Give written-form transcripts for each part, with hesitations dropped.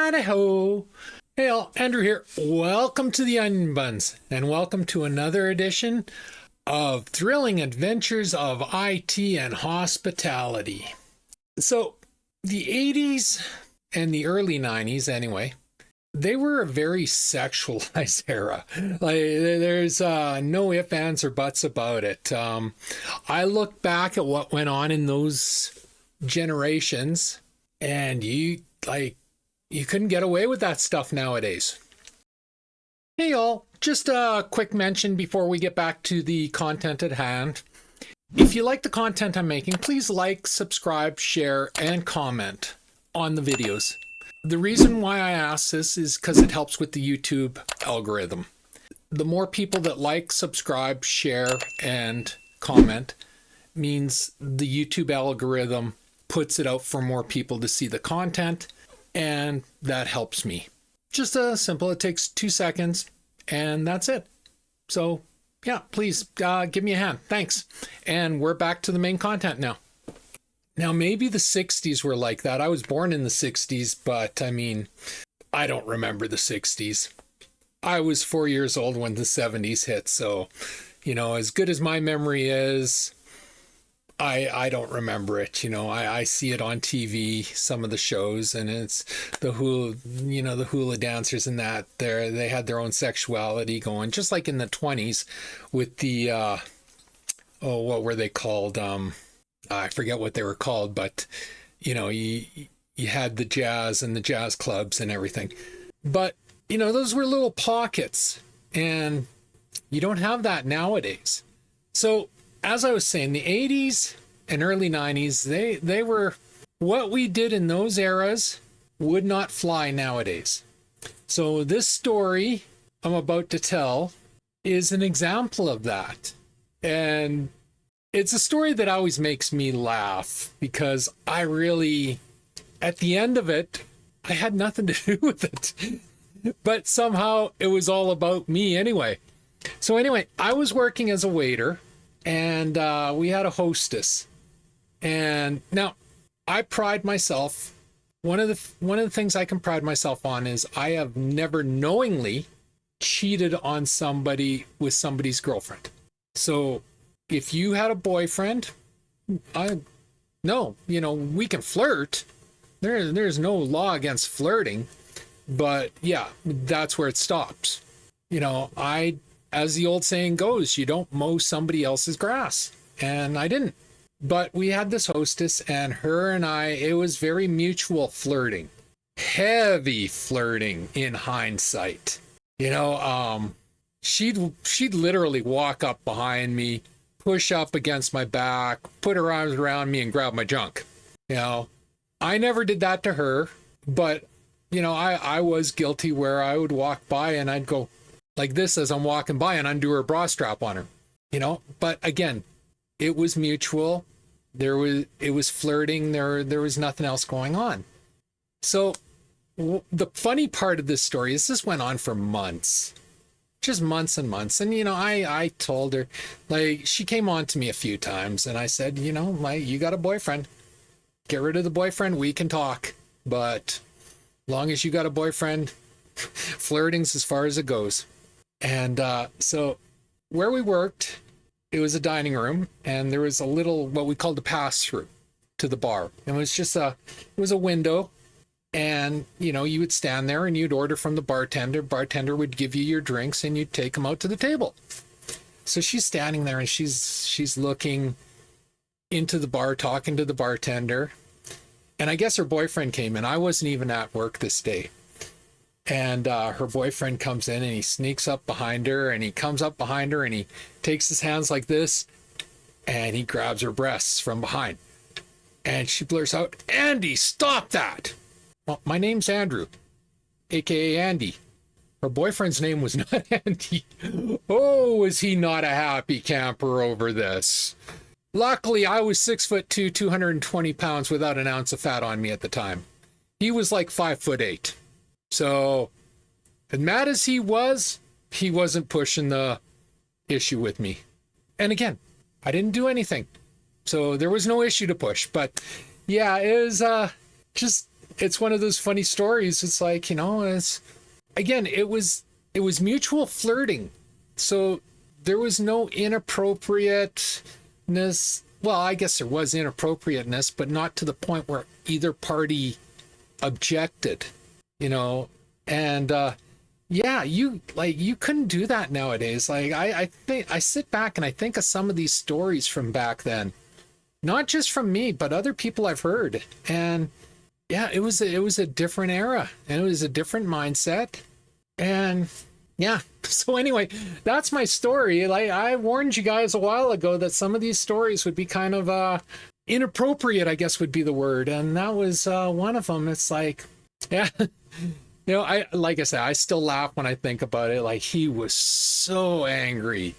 Righty-ho. Hey all, Andrew here. Welcome to the Onion Buns, and welcome to another edition of Thrilling Adventures of IT and Hospitality. So, the 80s and the early 90s, anyway, they were a very sexualized era. Like, there's no ifs, ands, or buts about it. I look back at what went on in those generations, and you couldn't get away with that stuff nowadays. Hey y'all, just a quick mention before we get back to the content at hand. If you like the content I'm making, please like, subscribe, share, and comment on the videos. The reason why I ask this is because it helps with the YouTube algorithm. The more people that like, subscribe, share, and comment means the YouTube algorithm puts it out for more people to see the content, and that helps me. Just simple. It takes 2 seconds, and that's it. So, yeah, please give me a hand. Thanks. And we're back to the main content now. Now, maybe the 60s were like that. I was born in the 60s, but I mean, I don't remember the 60s. I was 4 years old when the 70s hit. So, as good as my memory is, I don't remember it. I see it on TV, some of the shows, and it's the hula dancers and that they had their own sexuality going, just like in the 20s with the what were they called? I forget what they were called, but you had the jazz and the jazz clubs and everything. But those were little pockets, and you don't have that nowadays. So as I was saying, the 80s and early 90s, they were what we did in those eras would not fly nowadays. So this story I'm about to tell is an example of that. And it's a story that always makes me laugh because I really, at the end of it, I had nothing to do with it. But somehow it was all about me anyway. So anyway, I was working as a waiter, and we had a hostess. And now I pride myself. One of the things I can pride myself on is I have never knowingly cheated on somebody with somebody's girlfriend. So if you had a boyfriend, we can flirt. There's no law against flirting, but yeah, that's where it stops. As the old saying goes, you don't mow somebody else's grass. And I didn't. But we had this hostess, and her and I, it was very mutual flirting. Heavy flirting in hindsight. She'd literally walk up behind me, push up against my back, put her arms around me, and grab my junk. I never did that to her, but, I was guilty where I would walk by and I'd go like this as I'm walking by and undo her bra strap on her, but again, it was mutual. It was flirting. There was nothing else going on. So the funny part of this story is this went on for months, just months and months. And, I told her, she came on to me a few times and I said, you got a boyfriend, get rid of the boyfriend. We can talk, but long as you got a boyfriend, flirting's as far as it goes. And so where we worked, it was a dining room, and there was a little, what we called a pass-through to the bar. And it was just it was a window, and, you would stand there and you'd order from the bartender. Bartender would give you your drinks and you'd take them out to the table. So she's standing there and she's looking into the bar, talking to the bartender. And I guess her boyfriend came in. I wasn't even at work this day. And her boyfriend comes in and he sneaks up behind her, and he comes up behind her and he takes his hands like this and he grabs her breasts from behind. And she blurts out, "Andy, stop that." Well, my name's Andrew, aka Andy. Her boyfriend's name was not Andy. Oh, was he not a happy camper over this? Luckily, I was 6'2", 220 pounds without an ounce of fat on me at the time. He was like 5'8". So, as mad as he wasn't pushing the issue with me. And again, I didn't do anything. So there was no issue to push. But yeah, it was just it's one of those funny stories. It's like, it's again, it was mutual flirting. So there was no inappropriateness. Well, I guess there was inappropriateness, but not to the point where either party objected, and yeah, you couldn't do that nowadays. Like I think I sit back and I think of some of these stories from back then, not just from me, but other people I've heard. And yeah, it was a different era, and it was a different mindset. And yeah, so anyway, that's my story. Like I warned you guys a while ago that some of these stories would be kind of inappropriate, I guess would be the word, and that was one of them. It's like, yeah. I like I said, I still laugh when I think about it. Like he was so angry,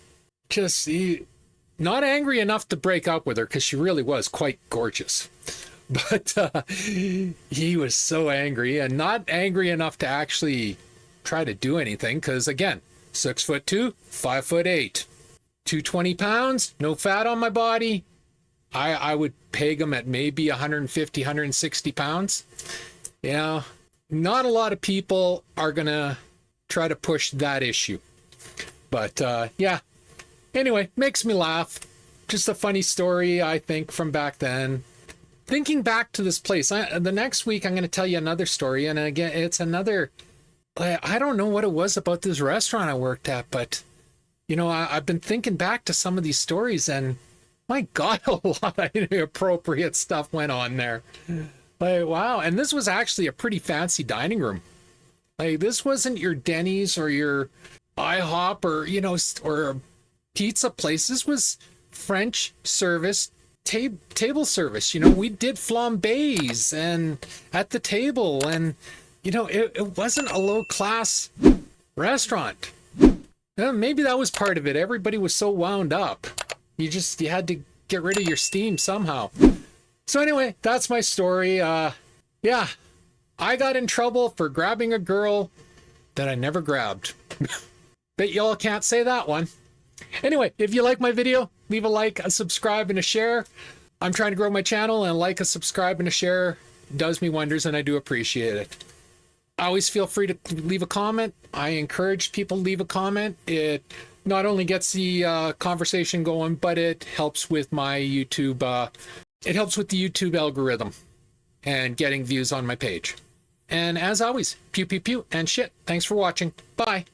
not angry enough to break up with her because she really was quite gorgeous, but he was so angry, and not angry enough to actually try to do anything. Because again, 6'2", 5'8", 220 pounds, no fat on my body. I would peg him at maybe 150, 160 pounds. Not a lot of people are gonna try to push that issue, but yeah, anyway, makes me laugh. Just a funny story, I think, from back then. Thinking back to this place, the next week I'm going to tell you another story, and again, it's another, I don't know what it was about this restaurant I worked at, but I've been thinking back to some of these stories, and my God, a lot of inappropriate stuff went on there. Like, wow. And this was actually a pretty fancy dining room. Like, this wasn't your Denny's or your IHOP or, or a pizza place. This was French service, table service. We did flambés and at the table, and, it wasn't a low class restaurant. Maybe that was part of it. Everybody was so wound up. You had to get rid of your steam somehow. So anyway, that's my story. Yeah, I got in trouble for grabbing a girl that I never grabbed. Bet y'all can't say that one. Anyway, if you like my video, leave a like, a subscribe, and a share. I'm trying to grow my channel, and a like, a subscribe, and a share does me wonders, and I do appreciate it. Always feel free to leave a comment. I encourage people to leave a comment. It not only gets the conversation going, but it helps with my YouTube. It helps with the YouTube algorithm and getting views on my page. And as always, pew, pew, pew, and shit. Thanks for watching. Bye.